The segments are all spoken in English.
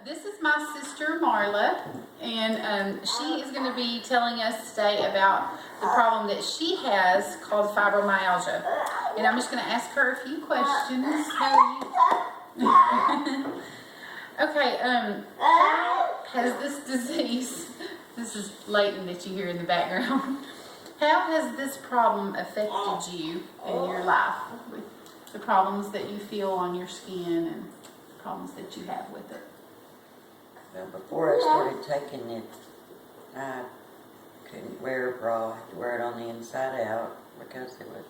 This is my sister Marla, and she is going to be telling us today about the problem that she has called fibromyalgia. And I'm just going to ask her a few questions. How are you? Okay, how has this disease, this is Leighton that you hear in the background, how has this problem affected you in your life? With the problems that you feel on your skin and the problems that you have with it? Well, before I started taking it, I couldn't wear a bra. I had to wear it on the inside out because it would,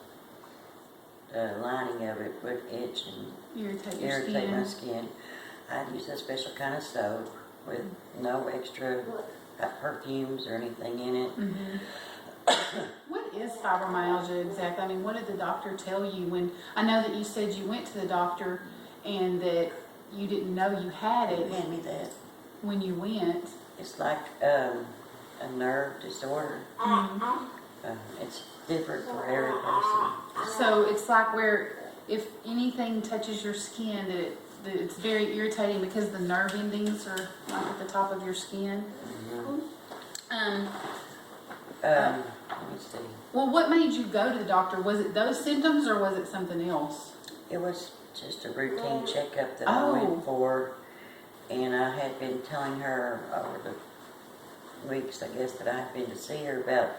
the lining of it would itch and irritate my skin. I'd use a special kind of soap with no extra perfumes or anything in it. Mm-hmm. What is fibromyalgia exactly? I mean, what did the doctor tell you when, I know that you said you went to the doctor and that you didn't know you had it. He gave me that. When you went. It's like a nerve disorder. Mm-hmm. It's different for every person. So it's like where if anything touches your skin, that it's very irritating because the nerve endings are like at the top of your skin. Mm-hmm. Let me see. Well, what made you go to the doctor? Was it those symptoms or was it something else? It was just a routine checkup that I went for, and I had been telling her over the weeks, I guess, that I had been to see her about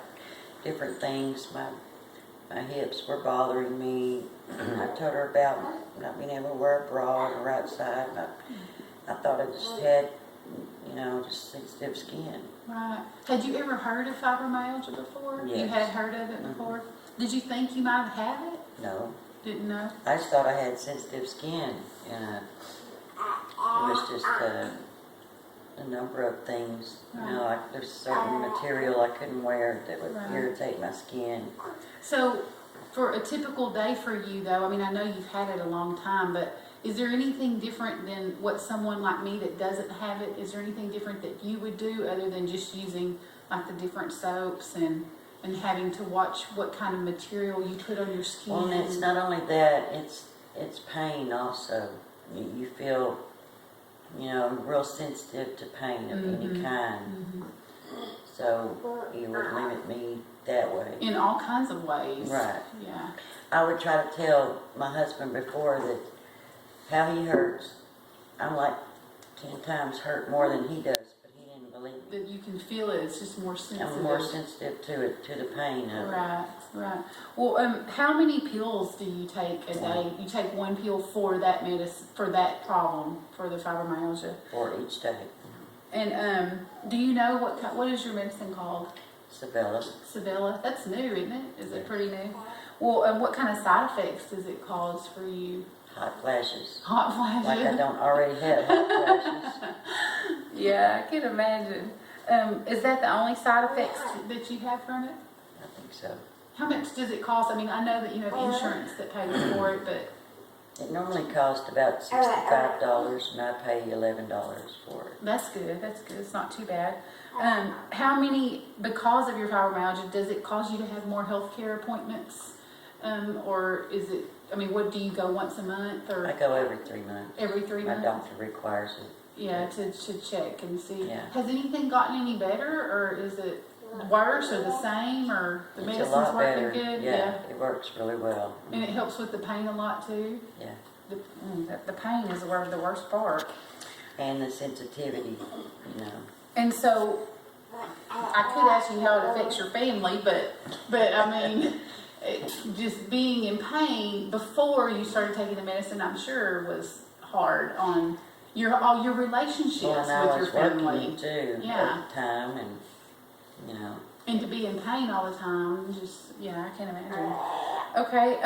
different things. My hips were bothering me. I told her about not being able to wear a bra on the right side. I thought I just had, just sensitive skin. Right. Had you ever heard of fibromyalgia before? Yes. You had heard of it before? Did you think you might have had it? No. Didn't know? I just thought I had sensitive skin, and it was just a number of things. Like there's certain material I couldn't wear that would irritate my skin. So, for a typical day for you, though, I mean, I know you've had it a long time, but is there anything different than what someone like me that doesn't have it? Is there anything different that you would do other than just using like the different soaps and having to watch what kind of material you put on your skin? Well, and it's not only that; it's pain also. You feel, real sensitive to pain of any kind. Mm-hmm. So it would limit me that way. In all kinds of ways. Right. Yeah. I would try to tell my husband before that how he hurts. I'm like 10 times hurt more than he does, but he didn't believe me. That you can feel it. It's just more sensitive. I'm more sensitive to it, to the pain of it. Right. Well, how many pills do you take a day? You take one pill for that medicine, for that problem, for the fibromyalgia. For each day. And do you know what is your medicine called? Sabella. Sabella. That's new, isn't it? Is it pretty new? Well, what kind of side effects does it cause for you? Hot flashes. Hot flashes. Like I don't already have hot flashes. Yeah, I can imagine. Is that the only side effects that you have from it? I think so. How much does it cost? I mean, I know that you have insurance that pays for it, but It normally costs about $65, and I pay $11 for it. that's good. That's good. It's not too bad. How many, because of your fibromyalgia, does it cause you to have more health care appointments? Or is it, I mean, what do you go once a month or? I go every 3 months. Every 3 months? My doctor requires it. Yeah, to check and see. Yeah. Has anything gotten any better, or is it worse or the same, or the It's a medicine's lot working better. good? Yeah, it works really well. And it helps with the pain a lot too? Yeah. The pain is the worst part. And the sensitivity, And so, I could ask you how it affects your family, but I mean, just being in pain before you started taking the medicine, I'm sure was hard on all your relationships Well, and I with your was family. working too Yeah. at the time, and And to be in pain all the time, I can imagine. Okay,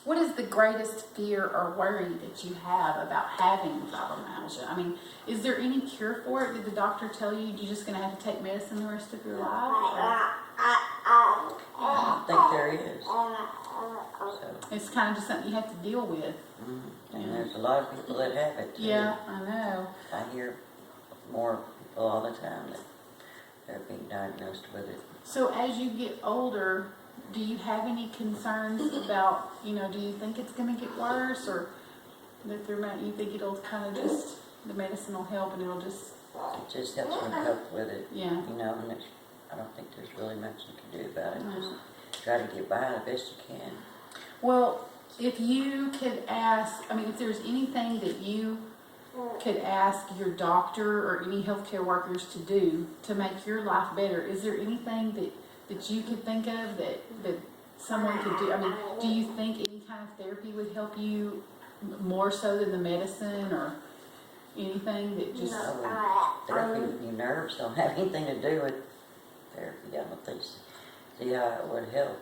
what is the greatest fear or worry that you have about having fibromyalgia? I mean, is there any cure for it? Did the doctor tell you you're just going to have to take medicine the rest of your life? I don't think there is. So, It's kind of just something you have to deal with. and there's a lot of people that have it too. Yeah, I know. I hear more people all the time that they're being diagnosed with it. So as you get older, do you have any concerns about, do you think it's going to get worse, or that you think it'll kind of just the medicine will help and it'll just, It just helps them cope with it, yeah. you know, and it's, I don't think there's really much you can do about it. No. Just try to get by the best you can. Well, if you could ask, I mean, if there's anything that you could ask your doctor or any healthcare workers to do to make your life better, is there anything that you could think of that someone could do? I mean, do you think any kind of therapy would help you more so than the medicine or anything that just... Therapy with your nerves don't have anything to do with therapy. I don't think so. See how it would help.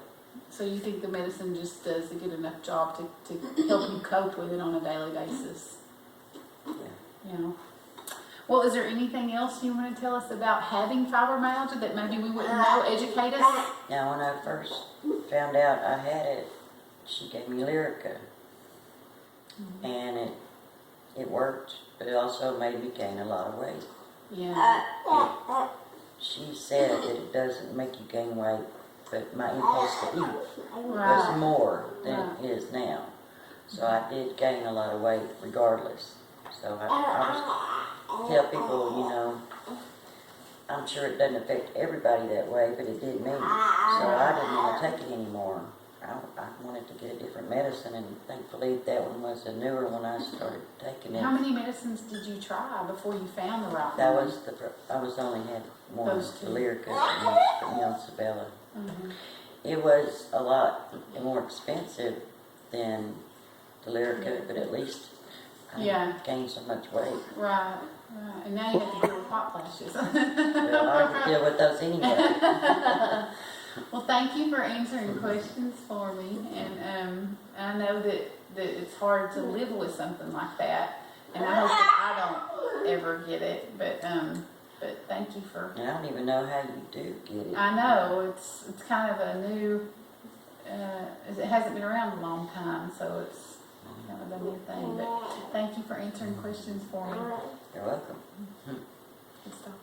So you think the medicine just does a good enough job to help you cope with it on a daily basis? Yeah. You know. Well, is there anything else you want to tell us about having fibromyalgia that maybe we wouldn't know? Educate us? Now, when I first found out I had it, she gave me Lyrica. And it worked, but it also made me gain a lot of weight. Yeah. She said that it doesn't make you gain weight, but my impulse to eat was Right. more than it is now. So I did gain a lot of weight regardless. So I was tell people, you know, I'm sure it doesn't affect everybody that way, but it did me. So I didn't want to take it anymore. I wanted to get a different medicine, and thankfully that one was a newer one I started taking it. How many medicines did you try before you found the right That one? was I was only had one, Those two. the Lyrica and Sabella. Mhm. It was a lot more expensive than the Lyrica, but at least I Yeah. gained so much weight. Right. Right. And now you have to deal with hot flashes. Well, I could deal with those anyway. Well, thank you for answering questions for me, and I know that it's hard to live with something like that, and I hope that I don't ever get it. But thank you for. And I don't even know how you do get it. I know it's kind of a new. It hasn't been around a long time, so it's kind of a new thing. But thank you for answering questions for me. You're welcome. Good stuff.